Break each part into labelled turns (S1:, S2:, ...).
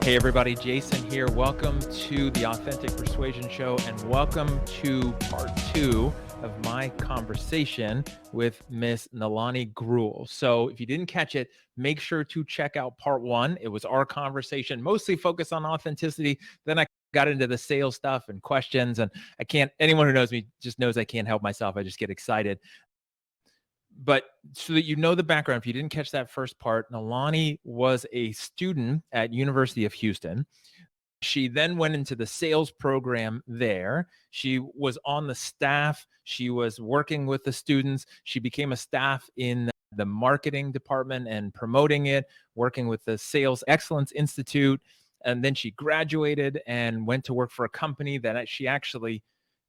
S1: Hey everybody, Jason here. Welcome to the Authentic Persuasion Show and welcome to part 2 of my conversation with Miss Nalani Gruel. So if you didn't catch it, make sure to check out part 1. It was our conversation, mostly focused on authenticity. Then I got into the sales stuff and questions, and anyone who knows me just knows I can't help myself. I just get excited. But so that you know the background, if you didn't catch that first part, Nalani was a student at University of Houston. She then went into the sales program there. She was on the staff. She was working with the students. She became a staff in the marketing department and promoting it, working with the Sales Excellence Institute. And then she graduated and went to work for a company that she actually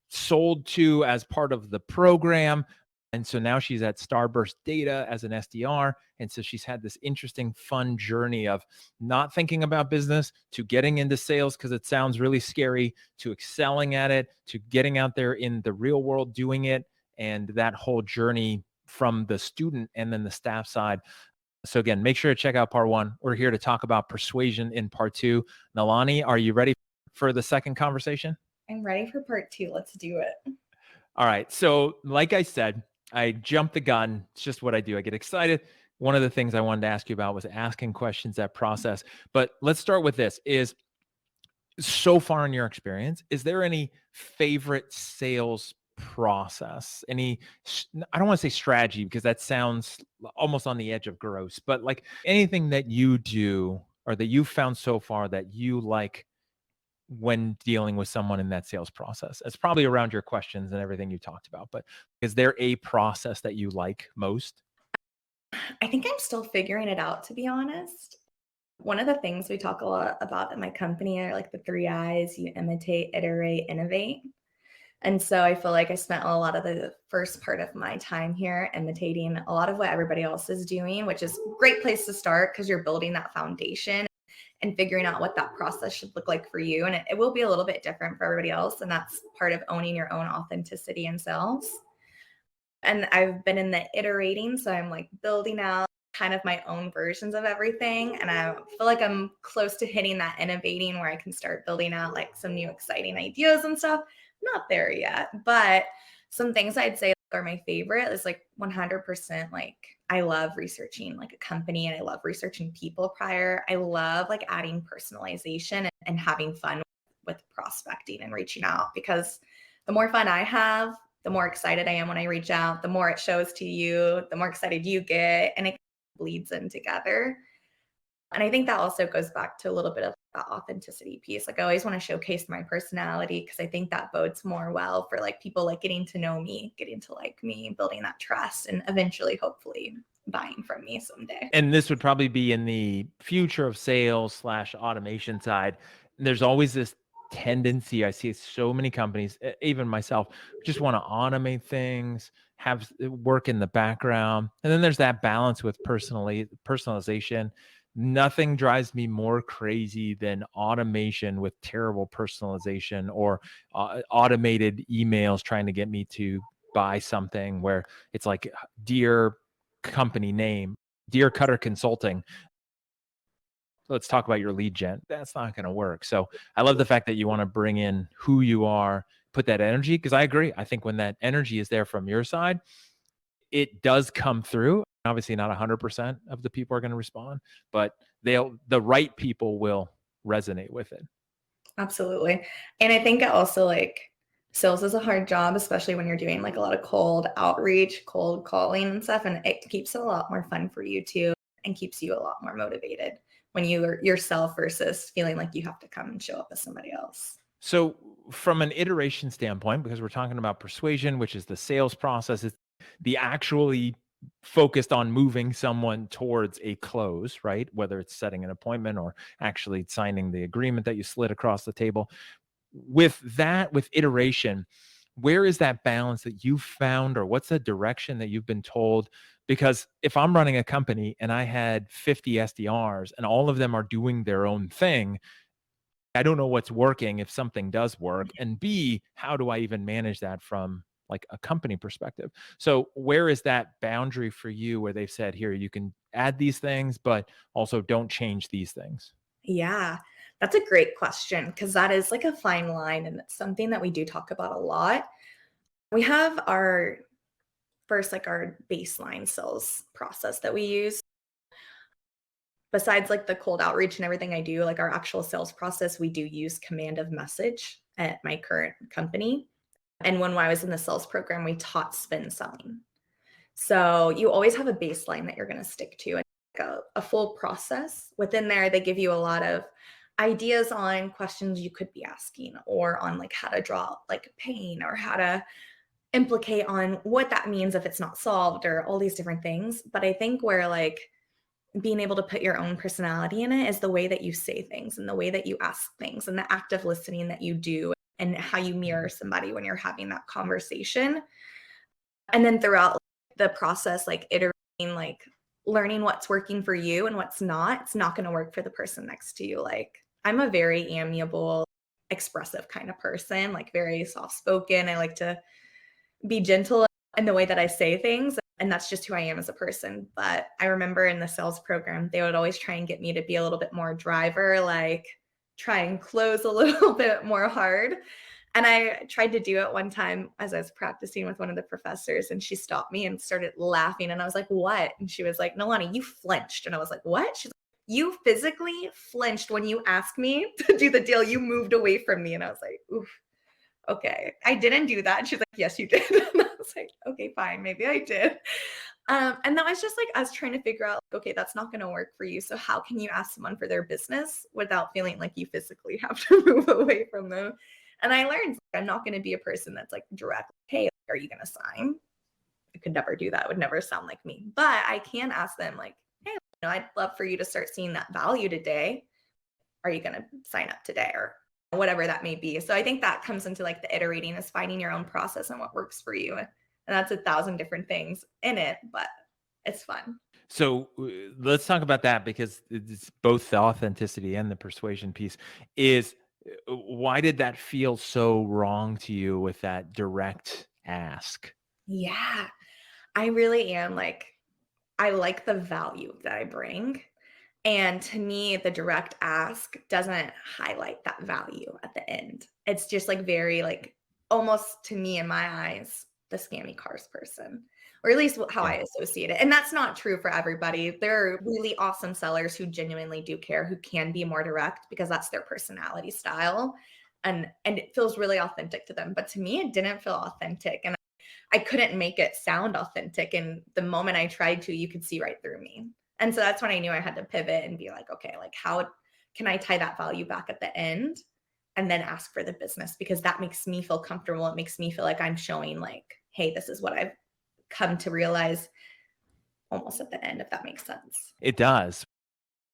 S1: sold to as part of the program. And so now she's at Starburst Data as an SDR. And so she's had this interesting, fun journey of not thinking about business to getting into sales because it sounds really scary, to excelling at it, to getting out there in the real world doing it. And that whole journey from the student and then the staff side. So again, make sure to check out part 1. We're here to talk about persuasion in part 2. Nalani, are you ready for the second conversation?
S2: I'm ready for part 2. Let's do it.
S1: All right. So like I said, I jumped the gun. It's just what I do. I get excited. One of the things I wanted to ask you about was asking questions, that process. But let's start with this. Is so far in your experience, is there any favorite sales process? Any, I don't want to say strategy because that sounds almost on the edge of gross, but like anything that you do or that you found so far that you like when dealing with someone in that sales process? It's probably around your questions and everything you talked about, but is there a process that you like most?
S2: I think I'm still figuring it out, to be honest. One of the things we talk a lot about at my company are like the 3 I's: you imitate, iterate, innovate. And so I feel like I spent a lot of the first part of my time here imitating a lot of what everybody else is doing, which is a great place to start because you're building that foundation and figuring out what that process should look like for you. And it will be a little bit different for everybody else. And that's part of owning your own authenticity in sales. And I've been in the iterating, so I'm like building out kind of my own versions of everything. And I feel like I'm close to hitting that innovating where I can start building out like some new exciting ideas and stuff. Not there yet, but some things I'd say are my favorite is like 100% like I love researching like a company and I love researching people prior. I love like adding personalization and having fun with prospecting and reaching out, because the more fun I have, the more excited I am when I reach out, the more it shows to you, the more excited you get, and it bleeds in together. And I think that also goes back to a little bit of that authenticity piece. Like I always want to showcase my personality because I think that bodes more well for like people like getting to know me, getting to like me, building that trust, and eventually, hopefully, buying from me someday.
S1: And this would probably be in the future of sales / automation side. There's always this tendency. I see so many companies, even myself, just want to automate things, have work in the background. And then there's that balance with personalization. Nothing drives me more crazy than automation with terrible personalization or automated emails trying to get me to buy something where it's like, dear company name, Dear Cutter Consulting, let's talk about your lead gen. That's not going to work. So I love the fact that you want to bring in who you are, put that energy, because I agree. I think when that energy is there from your side, it does come through. Obviously not 100% of the people are going to respond, but the right people will resonate with it.
S2: Absolutely. And I think also like sales is a hard job, especially when you're doing like a lot of cold outreach, cold calling and stuff. And it keeps it a lot more fun for you too, and keeps you a lot more motivated when you're yourself versus feeling like you have to come and show up as somebody else.
S1: So from an iteration standpoint, because we're talking about persuasion, which is the sales process, it's the actually focused on moving someone towards a close, right? Whether it's setting an appointment or actually signing the agreement that you slid across the table. With that, with iteration, where is that balance that you've found, or what's the direction that you've been told? Because if I'm running a company and I had 50 SDRs and all of them are doing their own thing, I don't know what's working if something does work. And B, how do I even manage that from like a company perspective? So where is that boundary for you where they've said, here, you can add these things, but also don't change these things?
S2: Yeah. That's a great question, because that is like a fine line, and it's something that we do talk about a lot. We have our first, like our baseline sales process that we use. Besides like the cold outreach and everything I do, like our actual sales process, we do use command of message at my current company. And when I was in the sales program, we taught spin selling. So you always have a baseline that you're going to stick to, and a full process. Within there, they give you a lot of ideas on questions you could be asking, or on like how to draw like pain, or how to implicate on what that means if it's not solved, or all these different things. But I think where like being able to put your own personality in it is the way that you say things, and the way that you ask things, and the active listening that you do, and how you mirror somebody when you're having that conversation. And then throughout the process, like iterating, like learning what's working for you and what's not. It's not going to work for the person next to you. Like I'm a very amiable, expressive kind of person, like very soft spoken. I like to be gentle in the way that I say things. And that's just who I am as a person. But I remember in the sales program, they would always try and get me to be a little bit more driver, like try and close a little bit more hard. And I tried to do it one time as I was practicing with one of the professors, and she stopped me and started laughing. And I was like, what? And she was like, Nalani, you flinched. And I was like, what? She's like, you physically flinched when you asked me to do the deal. You moved away from me. And I was like, oof, okay, I didn't do that. And she's like, yes, you did. And I was like, okay, fine, maybe I did. And that was just like us trying to figure out, like, okay, that's not going to work for you. So how can you ask someone for their business without feeling like you physically have to move away from them? And I learned, like, I'm not going to be a person that's like direct, hey, are you going to sign? I could never do that. It would never sound like me. But I can ask them like, hey, I'd love for you to start seeing that value today. Are you going to sign up today? Or whatever that may be. So I think that comes into like the iterating, is finding your own process and what works for you. And that's 1,000 different things in it, but it's fun.
S1: So let's talk about that, because it's both the authenticity and the persuasion piece. Is why did that feel so wrong to you with that direct ask?
S2: Yeah, I really am like, I like the value that I bring. And to me, the direct ask doesn't highlight that value at the end. It's just like very like, almost to me in my eyes, the scammy cars person, or at least how I
S1: Yeah.
S2: associate it. And that's not true for everybody. There are really awesome sellers who genuinely do care, who can be more direct because that's their personality style. And it feels really authentic to them. But to me, it didn't feel authentic. And I couldn't make it sound authentic. And the moment I tried to, you could see right through me. And so that's when I knew I had to pivot and be like, okay, like how can I tie that value back at the end and then ask for the business? Because that makes me feel comfortable. It makes me feel like I'm showing like, hey, this is what I've come to realize almost at the end, if that makes sense.
S1: It does.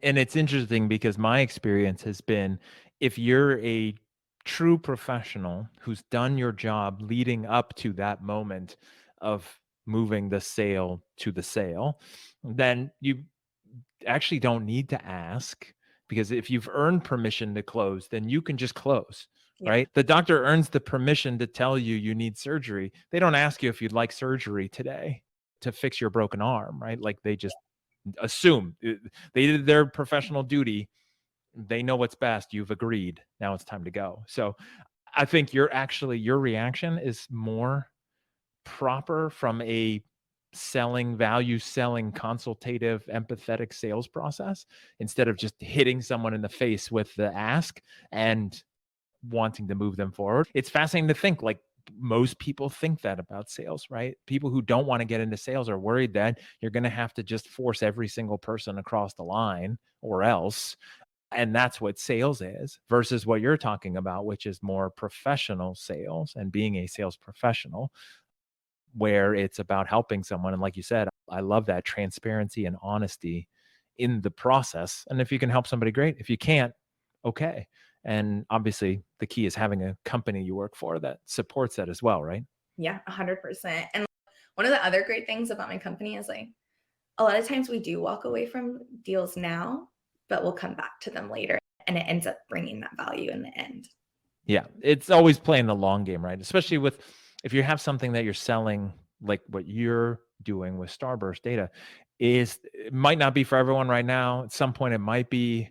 S1: And it's interesting because my experience has been, if you're a true professional who's done your job leading up to that moment of moving the sale to the sale, then you actually don't need to ask, because if you've earned permission to close, then you can just close,
S2: Yeah.
S1: right? The doctor earns the permission to tell you you need surgery. They don't ask you if you'd like surgery today to fix your broken arm, right? Like they just assume they did their professional duty. They know what's best. You've agreed. Now it's time to go. So I think your reaction is more proper from a value selling, consultative, empathetic sales process, instead of just hitting someone in the face with the ask and wanting to move them forward. It's fascinating to think, like, most people think that about sales, right? People who don't want to get into sales are worried that you're going to have to just force every single person across the line or else. And that's what sales is, versus what you're talking about, which is more professional sales and being a sales professional, where it's about helping someone. And like you said, I love that transparency and honesty in the process. And if you can help somebody, great. If you can't, okay. And obviously, the key is having a company you work for that supports that as well, right?
S2: Yeah, 100%. And one of the other great things about my company is like, a lot of times we do walk away from deals now, but we'll come back to them later. And it ends up bringing that value in the end.
S1: Yeah, it's always playing the long game, right? Especially with, if you have something that you're selling, like what you're doing with Starburst Data, is it might not be for everyone right now. At some point, it might be.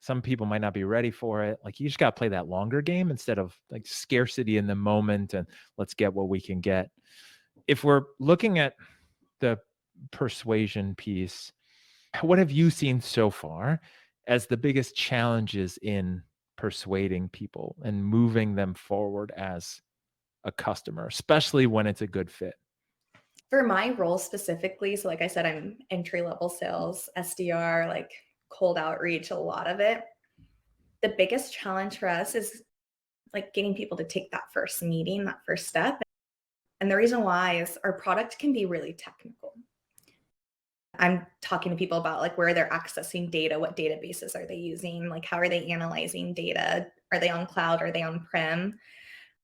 S1: some people might not be ready for it. Like you just got to play that longer game instead of like scarcity in the moment and let's get what we can get. If we're looking at the persuasion piece, what have you seen so far as the biggest challenges in persuading people and moving them forward as a customer, especially when it's a good fit?
S2: For my role specifically, so like I said, I'm entry level sales, SDR, like cold outreach, a lot of it. The biggest challenge for us is like getting people to take that first meeting, that first step. And the reason why is our product can be really technical. I'm talking to people about like where they're accessing data, what databases are they using, like how are they analyzing data? Are they on cloud? Are they on prem?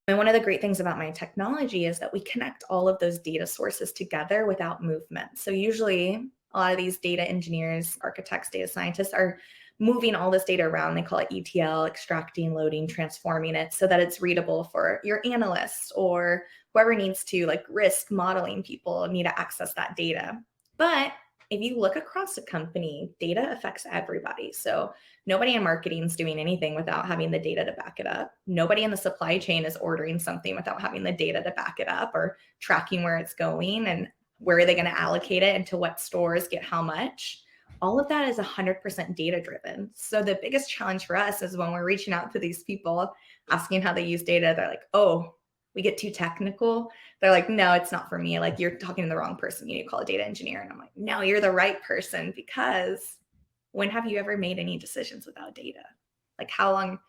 S2: And one of the great things about my technology is that we connect all of those data sources together without movement. So usually a lot of these data engineers, architects, data scientists are moving all this data around. They call it ETL, extracting, loading, transforming it so that it's readable for your analysts or whoever needs to, like risk modeling people need to access that data. But if you look across a company, data affects everybody. So nobody in marketing is doing anything without having the data to back it up. Nobody in the supply chain is ordering something without having the data to back it up or tracking where it's going and where are they going to allocate it and to what stores get how much. All of that is 100% data driven. So the biggest challenge for us is when we're reaching out to these people, asking how they use data, they're like, oh, we get too technical. They're like, no, it's not for me. Like, you're talking to the wrong person. You need to call a data engineer. And I'm like, no, you're the right person, because when have you ever made any decisions without data? Like, how long?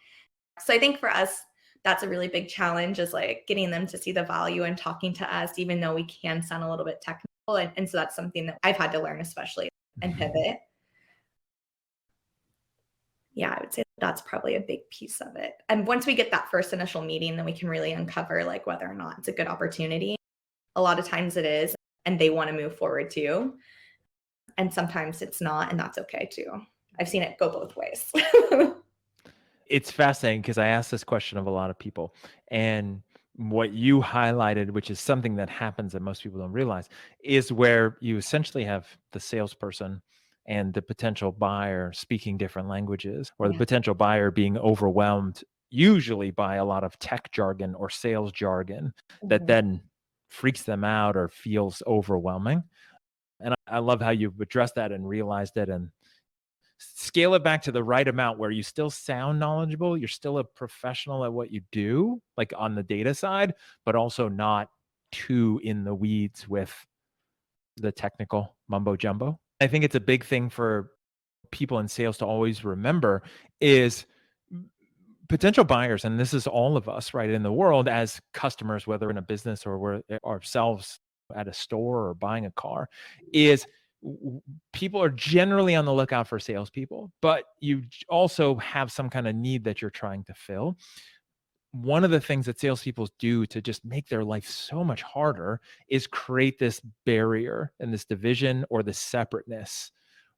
S2: So I think for us, that's a really big challenge, is like getting them to see the value and talking to us, even though we can sound a little bit technical. And so that's something that I've had to learn, especially, and pivot. Yeah, I would say that's probably a big piece of it. And once we get that first initial meeting, then we can really uncover like whether or not it's a good opportunity. A lot of times it is, and they want to move forward too. And sometimes it's not, and that's okay too. I've seen it go both ways.
S1: It's fascinating because I asked this question of a lot of people, and what you highlighted, which is something that happens that most people don't realize, is where you essentially have the salesperson and the potential buyer speaking different languages, or the
S2: Yeah.
S1: potential buyer being overwhelmed, usually by a lot of tech jargon or sales jargon that
S2: Mhm.
S1: then freaks them out or feels overwhelming. And I love how you've addressed that and realized it and scale it back to the right amount where you still sound knowledgeable, you're still a professional at what you do, like on the data side, but also not too in the weeds with the technical mumbo jumbo. I think it's a big thing for people in sales to always remember is potential buyers, and this is all of us, right, in the world as customers, whether in a business or we're ourselves at a store or buying a car, is people are generally on the lookout for salespeople, but you also have some kind of need that you're trying to fill. One of the things that salespeople do to just make their life so much harder is create this barrier and this division or this separateness,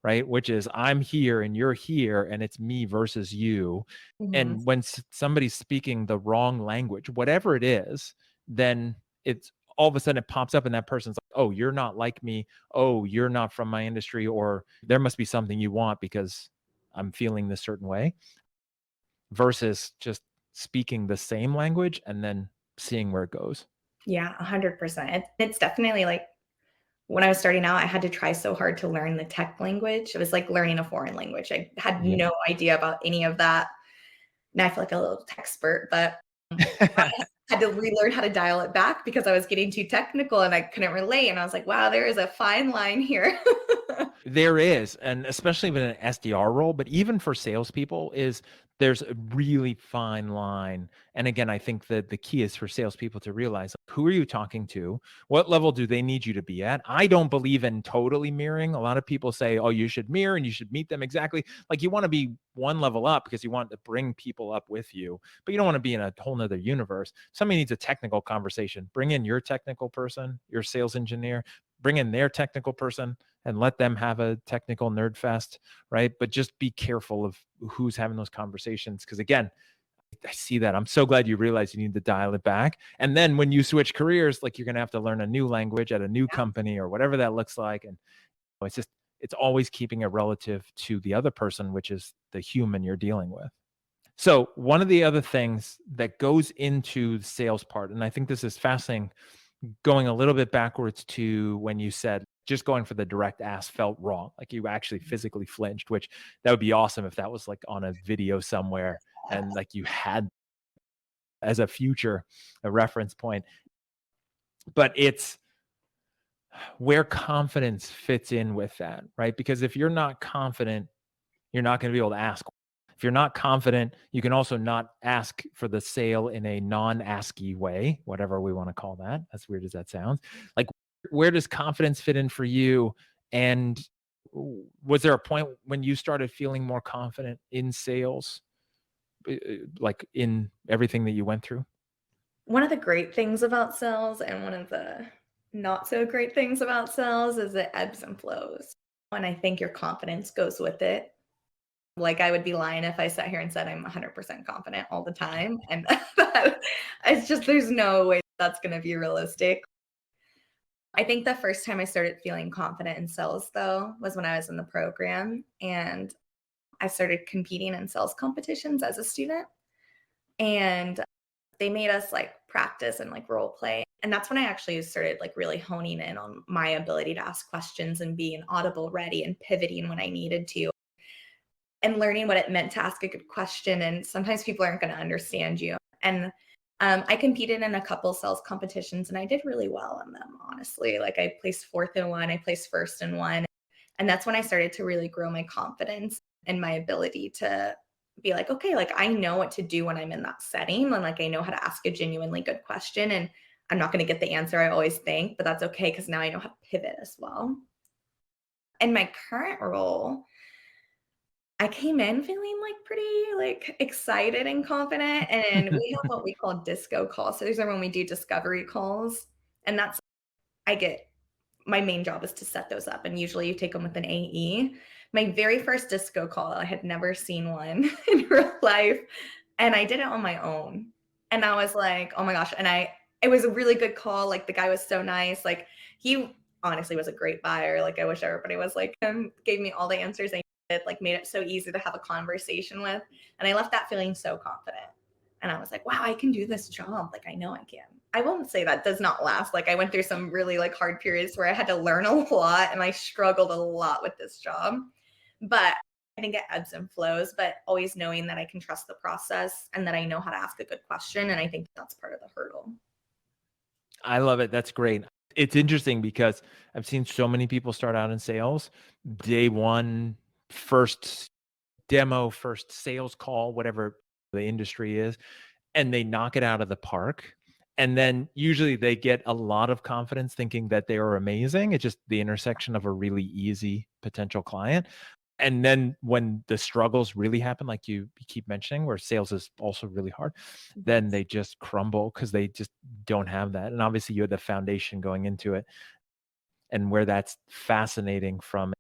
S1: right? Which is I'm here and you're here and it's me versus you.
S2: Mhm.
S1: And when somebody's speaking the wrong language, whatever it is, then it's all of a sudden it pops up and that person's like, oh, you're not like me. Oh, you're not from my industry, or there must be something you want because I'm feeling this certain way, versus just speaking the same language and then seeing where it goes.
S2: Yeah, 100%. It's definitely like when I was starting out, I had to try so hard to learn the tech language. It was like learning a foreign language. I had
S1: Yeah.
S2: no idea about any of that. Now I feel like a little tech expert, but I had to relearn how to dial it back because I was getting too technical and I couldn't relate. And I was like, wow, there is a fine line here.
S1: There is, and especially with an SDR role, but even for salespeople, is there's a really fine line. And again, I think that the key is for salespeople to realize who are you talking to? What level do they need you to be at? I don't believe in totally mirroring. A lot of people say, oh, you should mirror and you should meet them exactly. Like you want to be one level up because you want to bring people up with you, but you don't want to be in a whole nother universe. Somebody needs a technical conversation. Bring in your technical person, your sales engineer, bring in their technical person and let them have a technical nerd fest, right? But just be careful of who's having those conversations. Because again, I see that. I'm so glad you realize you need to dial it back. And then when you switch careers, like you're going to have to learn a new language at a new company or whatever that looks like. And it's just, It's always keeping it relative to the other person, which is the human you're dealing with. So one of the other things that goes into the sales part, and I think this is fascinating, going a little bit backwards to when you said just going for the direct ask felt wrong, like you actually physically flinched, which that would be awesome if that was like on a video somewhere and like you had as a reference point. But it's where confidence fits in with that, right? Because if you're not confident, you're not going to be able to ask. If you're not confident, you can also not ask for the sale in a non-asky way, whatever we want to call that. As weird as that sounds. Like, where does confidence fit in for you? And was there a point when you started feeling more confident in sales, like in everything that you went through?
S2: One of the great things about sales and one of the not so great things about sales is it ebbs and flows. And I think your confidence goes with it. Like, I would be lying if I sat here and said I'm 100% confident all the time. And it's just, there's no way that's going to be realistic. I think the first time I started feeling confident in sales, though, was when I was in the program and I started competing in sales competitions as a student. And they made us like practice and like role play. And that's when I actually started like really honing in on my ability to ask questions and being audible ready and pivoting when I needed to and learning what it meant to ask a good question. And sometimes people aren't going to understand you. And I competed in a couple sales competitions and I did really well in them, honestly. Like I placed fourth in one, I placed first in one. And that's when I started to really grow my confidence and my ability to be like, okay, like I know what to do when I'm in that setting. And like I know how to ask a genuinely good question. And I'm not going to get the answer I always think, but that's okay because now I know how to pivot as well. In my current role, I came in feeling like pretty like excited and confident. And we have what we call disco calls. So these are when we do discovery calls. And that's I get my main job is to set those up. And usually you take them with an AE. My very first disco call, I had never seen one in real life. And I did it on my own. And I was like, oh my gosh. And it was a really good call. Like the guy was so nice. Like he honestly was a great buyer. Like I wish everybody was like him, gave me all the answers I needed, like made it so easy to have a conversation with. And I left that feeling so confident. And I was like, wow, I can do this job. Like I know I can. I won't say that does not last. Like I went through some really like hard periods where I had to learn a lot and I struggled a lot with this job. But I think it ebbs and flows, but always knowing that I can trust the process and that I know how to ask a good question. And I think that's part of the hurdle.
S1: I love it. That's great. It's interesting because I've seen so many people start out in sales, day one, first demo, first sales call, whatever the industry is, and they knock it out of the park. And then usually they get a lot of confidence thinking that they are amazing. It's just the intersection of a really easy potential client. And then when the struggles really happen, like you keep mentioning, where sales is also really hard, then
S2: Yes.
S1: they just crumble because they just don't have that. And obviously you had the foundation going into it, and where that's fascinating from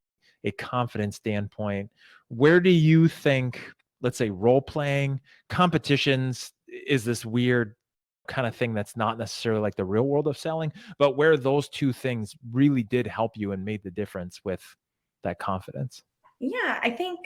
S1: a confidence standpoint. Where do you think, let's say, role playing competitions is this weird kind of thing that's not necessarily like the real world of selling, but where those two things really did help you and made the difference with that confidence?
S2: Yeah, I think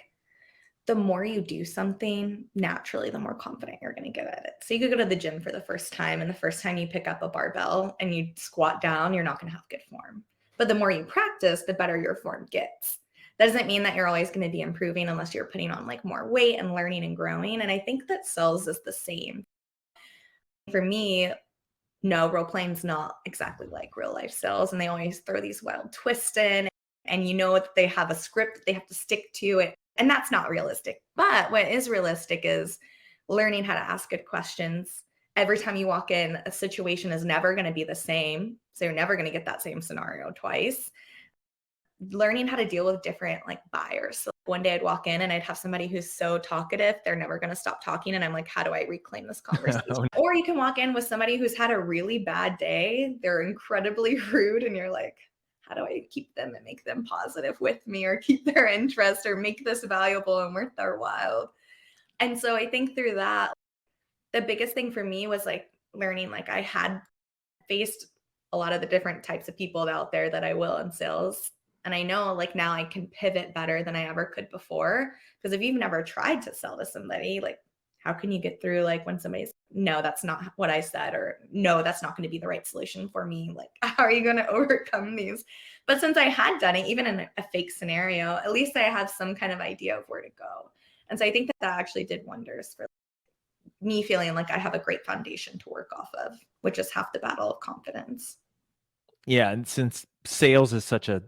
S2: the more you do something, naturally, the more confident you're going to get at it. So you could go to the gym for the first time, and the first time you pick up a barbell and you squat down, you're not going to have good form. But the more you practice, the better your form gets. That doesn't mean that you're always going to be improving unless you're putting on like more weight and learning and growing. And I think that sales is the same. For me, no, role playing's not exactly like real life sales, and they always throw these wild twists in, and you know that they have a script that they have to stick to it, and that's not realistic. But what is realistic is learning how to ask good questions. Every time you walk in, a situation is never going to be the same, so you're never going to get that same scenario twice. Learning how to deal with different like buyers. So one day I'd walk in and I'd have somebody who's so talkative, they're never going to stop talking. And I'm like, how do I reclaim this conversation?
S1: Oh,
S2: Or you can walk in with somebody who's had a really bad day. They're incredibly rude. And you're like, how do I keep them and make them positive with me or keep their interest or make this valuable and worth their while? And so I think through that, the biggest thing for me was like learning, like I had faced a lot of the different types of people out there that I will in sales. And I know like now I can pivot better than I ever could before. Because if you've never tried to sell to somebody, like how can you get through like when somebody's, no, that's not what I said, or no, that's not going to be the right solution for me. Like, how are you going to overcome these? But since I had done it, even in a fake scenario, at least I have some kind of idea of where to go. And so I think that that actually did wonders for me feeling like I have a great foundation to work off of, which is half the battle of confidence.
S1: Yeah, and since sales is such a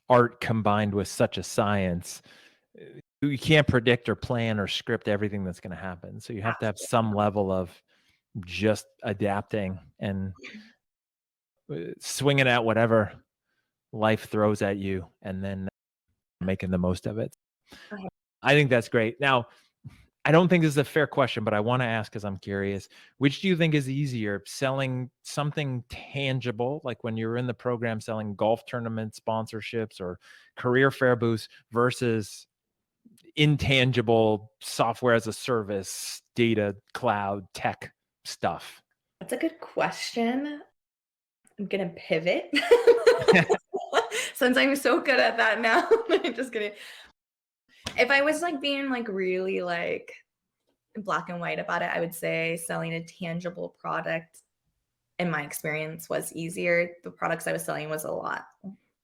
S1: art combined with such a science, you can't predict or plan or script everything that's going to happen. So you have to have some level of just adapting and swinging at whatever life throws at you and then making the most of it.
S2: Okay.
S1: I think that's great. Now, I don't think this is a fair question, but I want to ask because I'm curious. Which do you think is easier, selling something tangible, like when you're in the program selling golf tournament sponsorships or career fair booths, versus intangible software as a service, data, cloud, tech stuff?
S2: That's a good question. I'm gonna pivot since I'm so good at that now. I'm just kidding. If I was like being like really like black and white about it, I would say selling a tangible product in my experience was easier. The products I was selling was a lot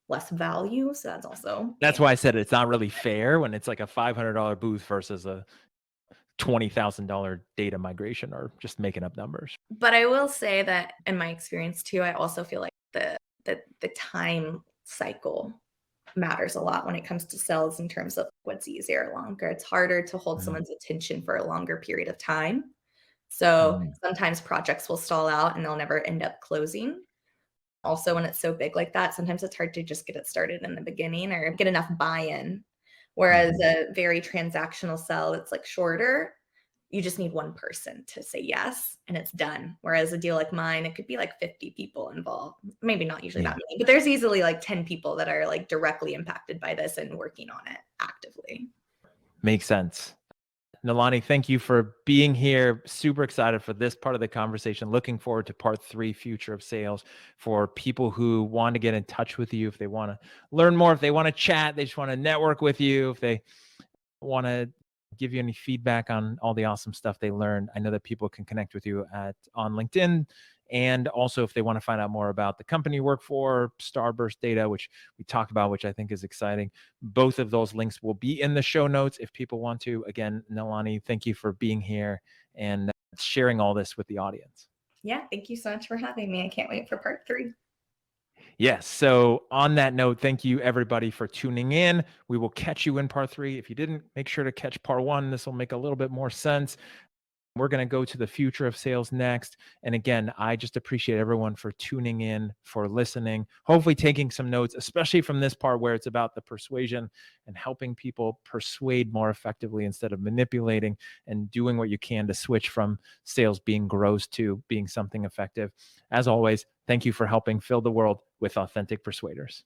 S2: less value. So that's also
S1: That's why I said it's not really fair when it's like a $500 booth versus a $20,000 data migration, or just making up numbers.
S2: but I will say that in my experience too, I also feel like the time cycle matters a lot when it comes to sales in terms of what's easier or longer. It's harder to hold
S1: Mm,
S2: someone's attention for a longer period of time. So
S1: mm,
S2: sometimes projects will stall out and they'll never end up closing. Also, when it's so big like that, sometimes it's hard to just get it started in the beginning or get enough buy-in. Whereas
S1: mhm.
S2: a very transactional sell that's like shorter, you just need one person to say yes and it's done. Whereas a deal like mine, it could be like 50 people involved. Maybe not usually that
S1: Yeah,
S2: many, but there's easily like 10 people that are like directly impacted by this and working on it actively.
S1: makes sense. Nalani, thank you for being here. Super excited for this part of the conversation. Looking forward to part 3, future of sales, for people who want to get in touch with you, if they want to learn more, if they want to chat, they just want to network with you, if they want to give you any feedback on all the awesome stuff they learned. I know that people can connect with you on LinkedIn. And also, if they want to find out more about the company you work for, Starburst Data, which we talked about, which I think is exciting, both of those links will be in the show notes if people want to. Again, Nalani, thank you for being here and sharing all this with the audience.
S2: Yeah, thank you so much for having me. I can't wait for part 3.
S1: Yes. So on that note, thank you everybody for tuning in. We will catch you in part 3. If you didn't, make sure to catch part 1. This will make a little bit more sense. We're going to go to the future of sales next. And again, I just appreciate everyone for tuning in, for listening, hopefully taking some notes, especially from this part where it's about the persuasion and helping people persuade more effectively instead of manipulating, and doing what you can to switch from sales being gross to being something effective. As always, thank you for helping fill the world with authentic persuaders.